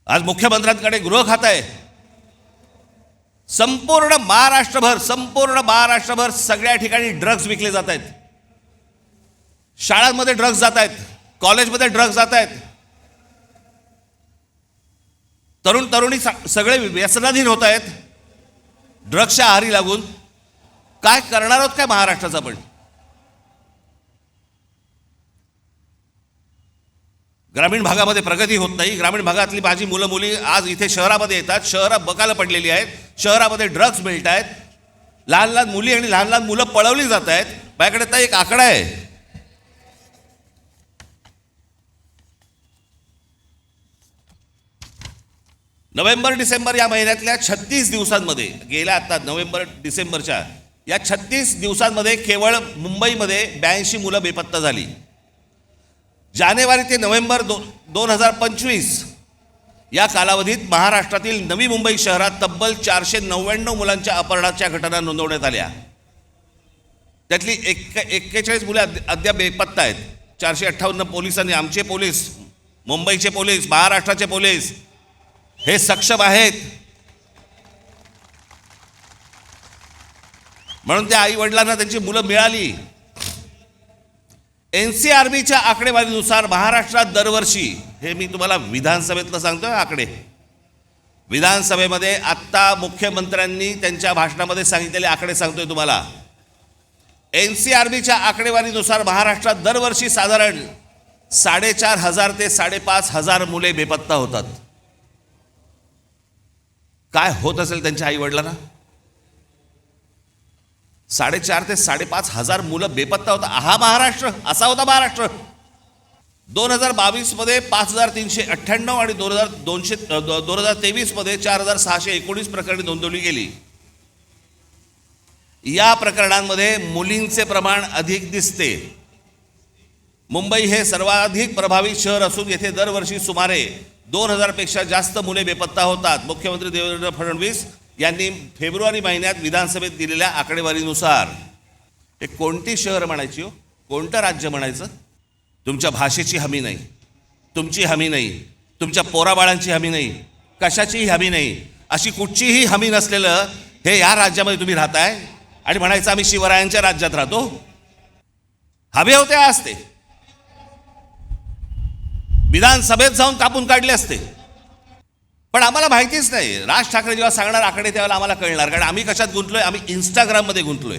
आज मुख्यमंत्र्यांकडे गृह खातं आहे. संपूर्ण महाराष्ट्रभर सगळ्या ठिकाणी ड्रग्ज विकले जात आहेत. शाळांमध्ये ड्रग्ज जात आहेत, कॉलेजमध्ये ड्रग्ज जात आहेत. तरुण तरुणी सगळे व्यसनाधीन होत आहेत ड्रग्सच्या आहारी लागून. काय करणार आहोत काय महाराष्ट्राचा? पण ग्रामीण भागामध्ये प्रगती होत नाही. ग्रामीण भागातली माझी मुलं मुली आज इथे शहरामध्ये येतात, शहरं बकाला पडलेली आहेत, शहरामध्ये ड्रग्ज मिळत आहेत, लहान लहान मुली आणि लहान लहान मुलं पळवली जात आहेत. माझ्याकडे तर एक आकडा आहे, नोव्हेंबर डिसेंबर या महिन्यातल्या 36 दिवसांमध्ये, गेल्या आता नोव्हेंबर डिसेंबरच्या या 36 दिवसांमध्ये केवळ मुंबईमध्ये 82 मुलं बेपत्ता झाली. जानेवारी ते नोव्हेंबर 2025 या कालावधीत महाराष्ट्रातील नवी मुंबई शहरात तब्बल 499 मुलांच्या अपहरणाच्या घटना नोंदवण्यात आल्या. त्यातली 41 मुले अद्याप बेपत्ता आहेत. 458 पोलिसांनी, आमचे पोलीस, मुंबईचे पोलीस, महाराष्ट्राचे पोलीस हे सक्षम आहेत. म्हणून त्या आई वडिलांना त्यांची मुलं मिळाली. NCRBच्या आकडेवारीनुसार महाराष्ट्रात दरवर्षी, हे मी तुम्हाला विधानसभेतलं सांगतोय आकडे, विधानसभेमध्ये आत्ता मुख्यमंत्र्यांनी त्यांच्या भाषणामध्ये सांगितलेले आकडे सांगतोय तुम्हाला. NCRBच्या आकडेवारीनुसार महाराष्ट्रात दरवर्षी साधारण 4,500 ते 5,500 मुले बेपत्ता होतात. काय होत असेल त्यांच्या आई वडिलांना? 4,500 ते 5,500 मुलं बेपत्ता होता. हा महाराष्ट्र, असा होता महाराष्ट्र. 2022 मध्ये 5,398 आणि 2023 मध्ये 4,619 प्रकरणे नोंदवली गेली. या प्रकरणांमध्ये मुलींचे प्रमाण अधिक दिसते. मुंबई हे सर्वाधिक प्रभावित शहर असून येथे दरवर्षी सुमारे 2,000 पेक्षा जास्त मुले बेपत्ता होतात. मुख्यमंत्री देवेंद्र फडणवीस यांनी फेब्रुवारी महिन्यात विधानसभेत दिलेल्या आकडेवारीनुसार. हे कोणती शहर म्हणायची हो, कोणतं राज्य म्हणायचं? तुमच्या भाषेची हमी नाही, तुमची हमी नाही, तुमच्या पोराबाळांची हमी नाही, कशाचीही हमी नाही. अशी कुठचीही हमी नसलेलं हे या राज्यामध्ये तुम्ही राहताय आणि म्हणायचं आम्ही शिवरायांच्या राज्यात राहतो. हवे होते असते, विधानसभेत जाऊन कापून काढले असते. पण आम्हाला माहितीच नाही. राज ठाकरे जेव्हा सांगणार आकडे त्यावेळेला आम्हाला कळणार, कारण आम्ही कशात गुंतलोय? आम्ही इंस्टाग्राममध्ये गुंतलोय.